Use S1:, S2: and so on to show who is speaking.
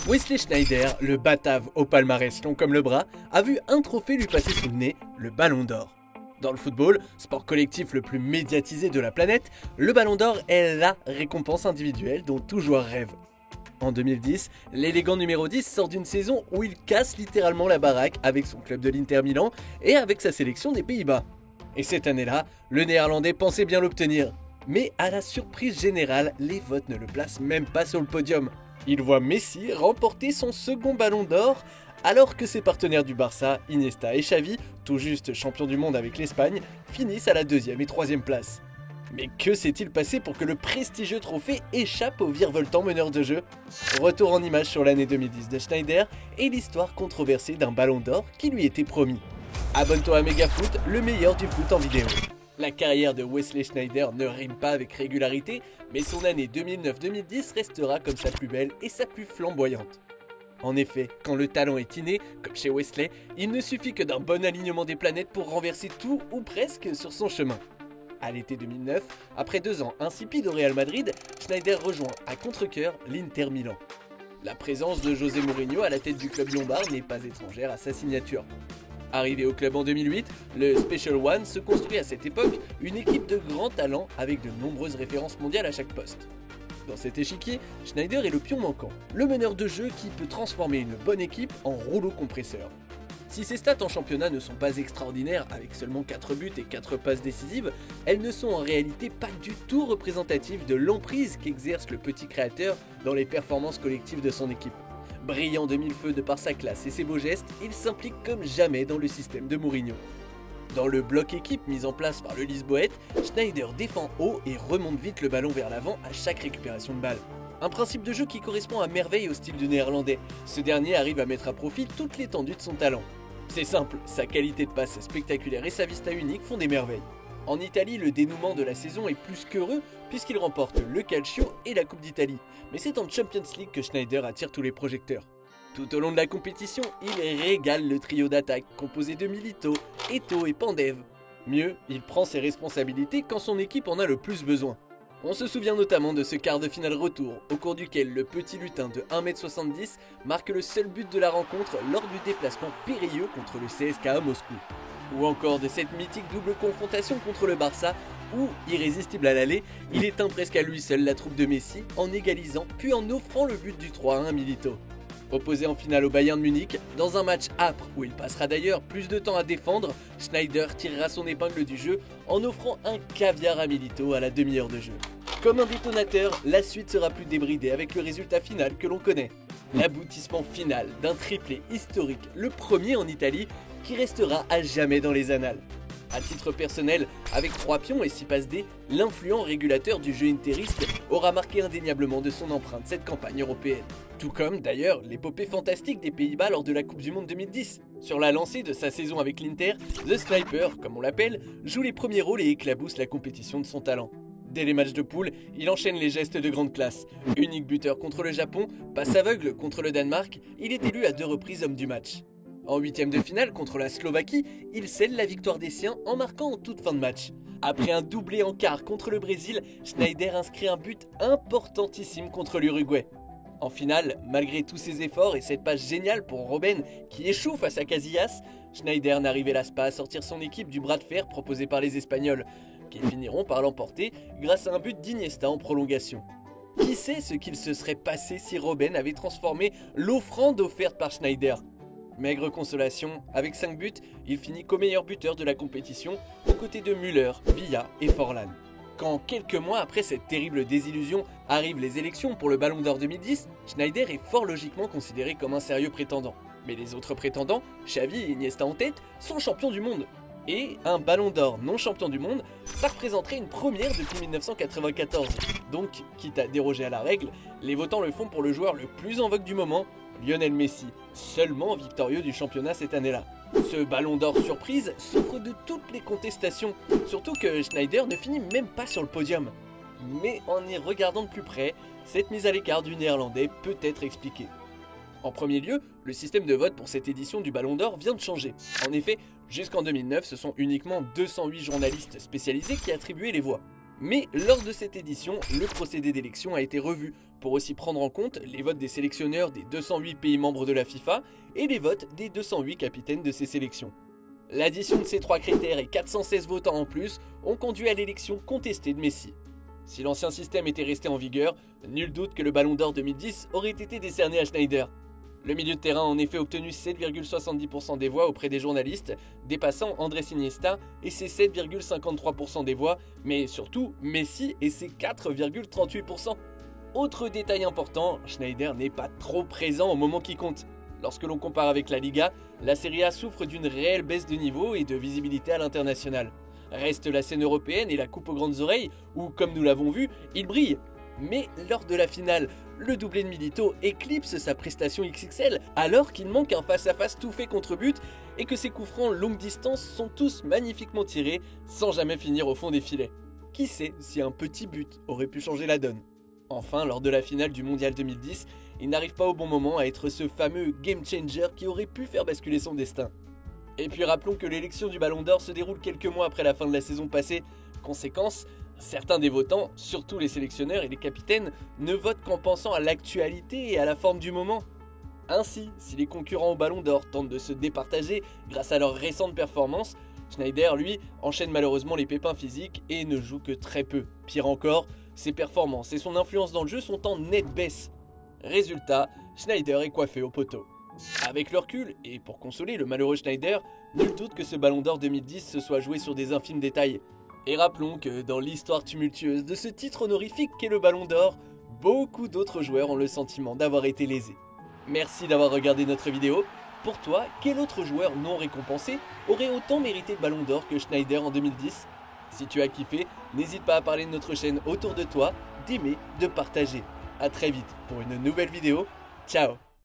S1: Wesley Sneijder, le batave au palmarès long comme le bras, a vu un trophée lui passer sous le nez, le Ballon d'Or. Dans le football, sport collectif le plus médiatisé de la planète, le Ballon d'Or est la récompense individuelle dont tout joueur rêve. En 2010, l'élégant numéro 10 sort d'une saison où il casse littéralement la baraque avec son club de l'Inter Milan et avec sa sélection des Pays-Bas. Et cette année-là, le néerlandais pensait bien l'obtenir. Mais à la surprise générale, les votes ne le placent même pas sur le podium. Il voit Messi remporter son second Ballon d'Or, alors que ses partenaires du Barça, Iniesta et Xavi, tout juste champions du monde avec l'Espagne, finissent à la 2e et 3e place. Mais que s'est-il passé pour que le prestigieux trophée échappe au virevoltant meneur de jeu? Retour en images sur l'année 2010 de Sneijder et l'histoire controversée d'un Ballon d'Or qui lui était promis. Abonne-toi à Megafoot, le meilleur du foot en vidéo. La carrière de Wesley Sneijder ne rime pas avec régularité, mais son année 2009-2010 restera comme sa plus belle et sa plus flamboyante. En effet, quand le talent est inné, comme chez Wesley, il ne suffit que d'un bon alignement des planètes pour renverser tout ou presque sur son chemin. À l'été 2009, après 2 ans insipides au Real Madrid, Sneijder rejoint à contre-cœur l'Inter Milan. La présence de José Mourinho à la tête du club lombard n'est pas étrangère à sa signature. Arrivé au club en 2008, le Special One se construit à cette époque une équipe de grands talents avec de nombreuses références mondiales à chaque poste. Dans cet échiquier, Sneijder est le pion manquant, le meneur de jeu qui peut transformer une bonne équipe en rouleau compresseur. Si ses stats en championnat ne sont pas extraordinaires avec seulement 4 buts et 4 passes décisives, elles ne sont en réalité pas du tout représentatives de l'emprise qu'exerce le petit créateur dans les performances collectives de son équipe. Brillant de mille-feux de par sa classe et ses beaux gestes, il s'implique comme jamais dans le système de Mourinho. Dans le bloc équipe mis en place par le Lisboète, Sneijder défend haut et remonte vite le ballon vers l'avant à chaque récupération de balle. Un principe de jeu qui correspond à merveille au style du néerlandais. Ce dernier arrive à mettre à profit toute l'étendue de son talent. C'est simple, sa qualité de passe spectaculaire et sa vista unique font des merveilles. En Italie, le dénouement de la saison est plus qu'heureux puisqu'il remporte le Calcio et la Coupe d'Italie. Mais c'est en Champions League que Sneijder attire tous les projecteurs. Tout au long de la compétition, il régale le trio d'attaque composé de Milito, Eto'o et Pandev. Mieux, il prend ses responsabilités quand son équipe en a le plus besoin. On se souvient notamment de ce quart de finale retour, au cours duquel le petit lutin de 1m70 marque le seul but de la rencontre lors du déplacement périlleux contre le CSKA Moscou. Ou encore de cette mythique double confrontation contre le Barça où, irrésistible à l'aller, il éteint presque à lui seul la troupe de Messi en égalisant puis en offrant le but du 3-1 à Milito. Opposé en finale au Bayern de Munich, dans un match âpre où il passera d'ailleurs plus de temps à défendre, Sneijder tirera son épingle du jeu en offrant un caviar à Milito à la demi-heure de jeu. Comme un détonateur, la suite sera plus débridée avec le résultat final que l'on connaît. L'aboutissement final d'un triplé historique, le premier en Italie, qui restera à jamais dans les annales. À titre personnel, avec 3 pions et 6 passes D, l'influent régulateur du jeu interiste aura marqué indéniablement de son empreinte cette campagne européenne. Tout comme d'ailleurs l'épopée fantastique des Pays-Bas lors de la Coupe du Monde 2010. Sur la lancée de sa saison avec l'Inter, The Sniper, comme on l'appelle, joue les premiers rôles et éclabousse la compétition de son talent. Dès les matchs de poule, il enchaîne les gestes de grande classe. Unique buteur contre le Japon, passe aveugle contre le Danemark, il est élu à 2 reprises homme du match. En 8e de finale contre la Slovaquie, il scelle la victoire des siens en marquant en toute fin de match. Après un doublé en quart contre le Brésil, Sneijder inscrit un but importantissime contre l'Uruguay. En finale, malgré tous ses efforts et cette passe géniale pour Robben qui échoue face à Casillas, Sneijder n'arrive hélas pas à sortir son équipe du bras de fer proposé par les Espagnols, qui finiront par l'emporter grâce à un but d'Iniesta en prolongation. Qui sait ce qu'il se serait passé si Robben avait transformé l'offrande offerte par Sneijder? Maigre consolation, avec 5 buts, il finit co-meilleur buteur de la compétition aux côtés de Müller, Villa et Forlan. Quand quelques mois après cette terrible désillusion arrivent les élections pour le Ballon d'Or 2010, Sneijder est fort logiquement considéré comme un sérieux prétendant. Mais les autres prétendants, Xavi et Iniesta en tête, sont champions du monde. Et un Ballon d'Or non champion du monde, ça représenterait une première depuis 1994. Donc, quitte à déroger à la règle, les votants le font pour le joueur le plus en vogue du moment, Lionel Messi, seulement victorieux du championnat cette année-là. Ce Ballon d'Or surprise souffre de toutes les contestations, surtout que Sneijder ne finit même pas sur le podium. Mais en y regardant de plus près, cette mise à l'écart du néerlandais peut être expliquée. En premier lieu, le système de vote pour cette édition du Ballon d'Or vient de changer. En effet, jusqu'en 2009, ce sont uniquement 208 journalistes spécialisés qui attribuaient les voix. Mais lors de cette édition, le procédé d'élection a été revu pour aussi prendre en compte les votes des sélectionneurs des 208 pays membres de la FIFA et les votes des 208 capitaines de ces sélections. L'addition de ces trois critères et 416 votants en plus ont conduit à l'élection contestée de Messi. Si l'ancien système était resté en vigueur, nul doute que le Ballon d'Or 2010 aurait été décerné à Schneider. Le milieu de terrain a en effet obtenu 7,70% des voix auprès des journalistes, dépassant Andrés Iniesta et ses 7,53% des voix, mais surtout Messi et ses 4,38%. Autre détail important, Schneider n'est pas trop présent au moment qui compte. Lorsque l'on compare avec la Liga, la Serie A souffre d'une réelle baisse de niveau et de visibilité à l'international. Reste la scène européenne et la coupe aux grandes oreilles, où, comme nous l'avons vu, il brille. Mais lors de la finale, le doublé de Milito éclipse sa prestation XXL alors qu'il manque un face-à-face tout fait contre but et que ses coups francs longue distance sont tous magnifiquement tirés sans jamais finir au fond des filets. Qui sait si un petit but aurait pu changer la donne? Enfin, lors de la finale du Mondial 2010, il n'arrive pas au bon moment à être ce fameux game changer qui aurait pu faire basculer son destin. Et puis rappelons que l'élection du Ballon d'Or se déroule quelques mois après la fin de la saison passée. Conséquence, certains des votants, surtout les sélectionneurs et les capitaines, ne votent qu'en pensant à l'actualité et à la forme du moment. Ainsi, si les concurrents au Ballon d'Or tentent de se départager grâce à leurs récentes performances, Schneider, lui, enchaîne malheureusement les pépins physiques et ne joue que très peu. Pire encore, ses performances et son influence dans le jeu sont en nette baisse. Résultat, Schneider est coiffé au poteau. Avec le recul, et pour consoler le malheureux Schneider, nul doute que ce Ballon d'Or 2010 se soit joué sur des infimes détails. Et rappelons que dans l'histoire tumultueuse de ce titre honorifique qu'est le Ballon d'Or, beaucoup d'autres joueurs ont le sentiment d'avoir été lésés. Merci d'avoir regardé notre vidéo. Pour toi, quel autre joueur non récompensé aurait autant mérité le Ballon d'Or que Schneider en 2010? Si tu as kiffé, n'hésite pas à parler de notre chaîne autour de toi, d'aimer, de partager. A très vite pour une nouvelle vidéo. Ciao!